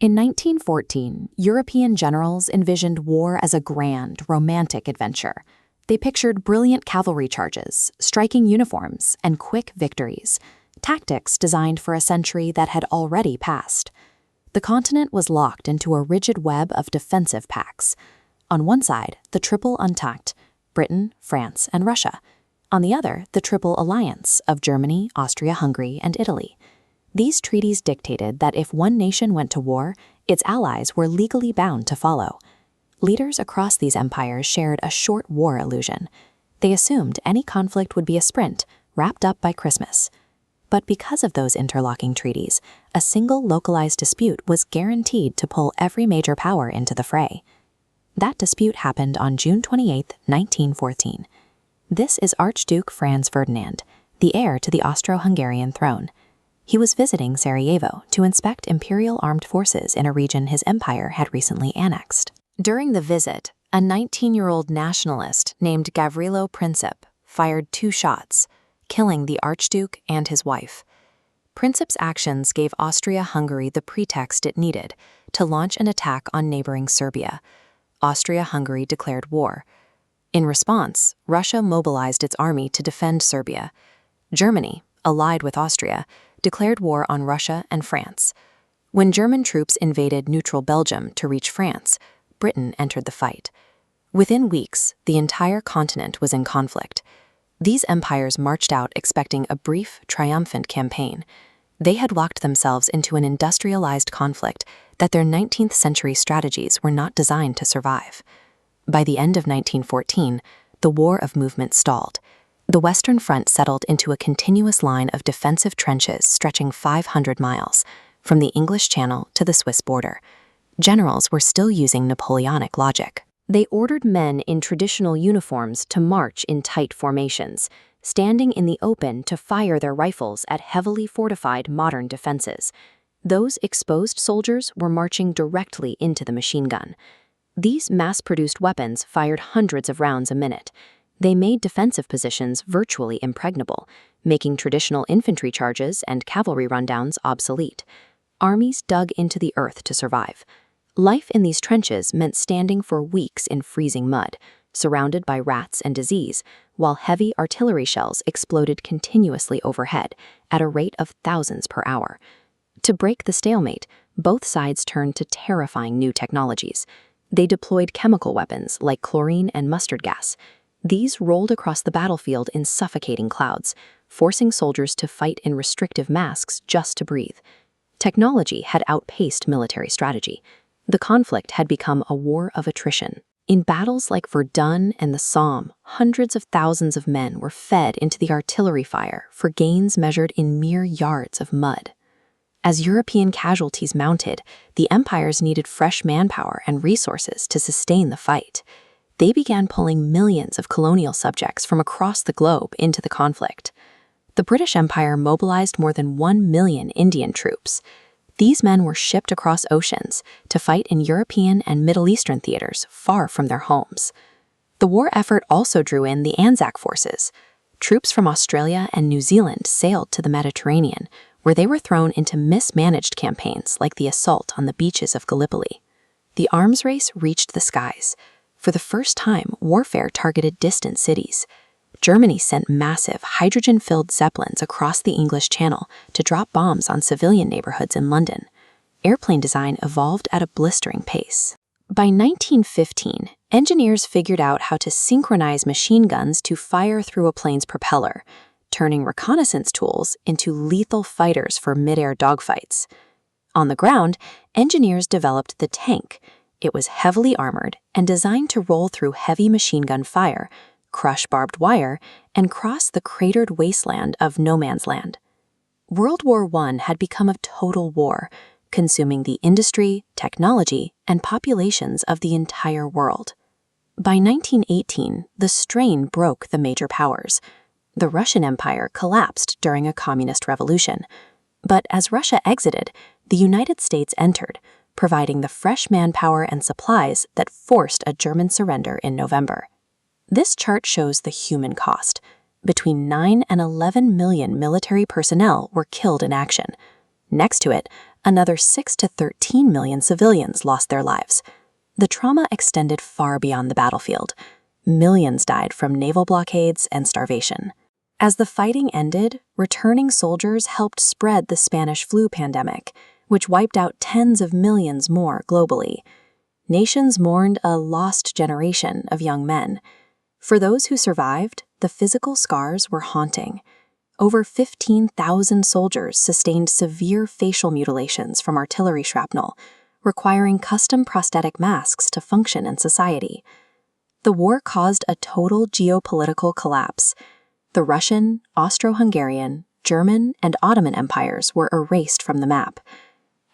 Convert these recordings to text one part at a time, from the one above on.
In 1914, European generals envisioned war as a grand, romantic adventure. They pictured brilliant cavalry charges, striking uniforms, and quick victories, tactics designed for a century that had already passed. The continent was locked into a rigid web of defensive pacts. On one side, the Triple Entente, Britain, France, and Russia. On the other, the Triple Alliance of Germany, Austria-Hungary, and Italy. These treaties dictated that if one nation went to war, its allies were legally bound to follow. Leaders across these empires shared a short war illusion. They assumed any conflict would be a sprint, wrapped up by Christmas. But because of those interlocking treaties, a single localized dispute was guaranteed to pull every major power into the fray. That dispute happened on June 28, 1914. This is Archduke Franz Ferdinand, the heir to the Austro-Hungarian throne. He was visiting Sarajevo to inspect imperial armed forces in a region his empire had recently annexed. During the visit, a 19-year-old nationalist named Gavrilo Princip fired 2 shots, killing the Archduke and his wife. Princip's actions gave Austria-Hungary the pretext it needed to launch an attack on neighboring Serbia. Austria-Hungary declared war. In response, Russia mobilized its army to defend Serbia. Germany, allied with Austria, declared war on Russia and France. When German troops invaded neutral Belgium to reach France, Britain entered the fight. Within weeks, the entire continent was in conflict. These empires marched out expecting a brief, triumphant campaign. They had locked themselves into an industrialized conflict that their 19th century strategies were not designed to survive. By the end of 1914, the war of movement stalled. The Western Front settled into a continuous line of defensive trenches stretching 500 miles, from the English Channel to the Swiss border. Generals were still using Napoleonic logic. They ordered men in traditional uniforms to march in tight formations, standing in the open to fire their rifles at heavily fortified modern defenses. Those exposed soldiers were marching directly into the machine gun. These mass-produced weapons fired hundreds of rounds a minute. They made defensive positions virtually impregnable, making traditional infantry charges and cavalry rundowns obsolete. Armies dug into the earth to survive. Life in these trenches meant standing for weeks in freezing mud, surrounded by rats and disease, while heavy artillery shells exploded continuously overhead at a rate of thousands per hour. To break the stalemate, both sides turned to terrifying new technologies. They deployed chemical weapons like chlorine and mustard gas. These rolled across the battlefield in suffocating clouds, forcing soldiers to fight in restrictive masks just to breathe. Technology had outpaced military strategy. The conflict had become a war of attrition. In battles like Verdun and the Somme, hundreds of thousands of men were fed into the artillery fire for gains measured in mere yards of mud. As European casualties mounted, the empires needed fresh manpower and resources to sustain the fight. They began pulling millions of colonial subjects from across the globe into the conflict. The British Empire mobilized more than 1 million Indian troops. These men were shipped across oceans to fight in European and Middle Eastern theaters far from their homes. The war effort also drew in the Anzac forces. Troops from Australia and New Zealand sailed to the Mediterranean, where they were thrown into mismanaged campaigns like the assault on the beaches of Gallipoli. The arms race reached the skies. For the first time, warfare targeted distant cities. Germany sent massive, hydrogen-filled zeppelins across the English Channel to drop bombs on civilian neighborhoods in London. Airplane design evolved at a blistering pace. By 1915, engineers figured out how to synchronize machine guns to fire through a plane's propeller, turning reconnaissance tools into lethal fighters for mid-air dogfights. On the ground, engineers developed the tank. It was heavily armored and designed to roll through heavy machine gun fire, crush barbed wire, and cross the cratered wasteland of no man's land. World War I had become a total war, consuming the industry, technology, and populations of the entire world. By 1918, the strain broke the major powers. The Russian Empire collapsed during a communist revolution. But as Russia exited, the United States entered, providing the fresh manpower and supplies that forced a German surrender in November. This chart shows the human cost. Between 9 and 11 million military personnel were killed in action. Next to it, Another 6 to 13 million civilians lost their lives. The trauma extended far beyond the battlefield. Millions died from naval blockades and starvation. As the fighting ended, returning soldiers helped spread the Spanish flu pandemic, which wiped out tens of millions more globally. Nations mourned a lost generation of young men. For those who survived, the physical scars were haunting. Over 15,000 soldiers sustained severe facial mutilations from artillery shrapnel, requiring custom prosthetic masks to function in society. The war caused a total geopolitical collapse. The Russian, Austro-Hungarian, German, and Ottoman empires were erased from the map.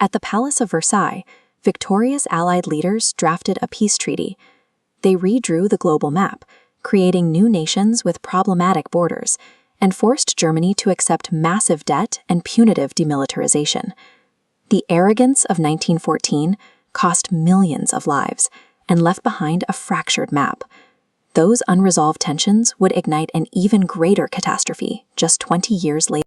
At the Palace of Versailles, victorious Allied leaders drafted a peace treaty. They redrew the global map, creating new nations with problematic borders, and forced Germany to accept massive debt and punitive demilitarization. The arrogance of 1914 cost millions of lives and left behind a fractured map. Those unresolved tensions would ignite an even greater catastrophe just 20 years later.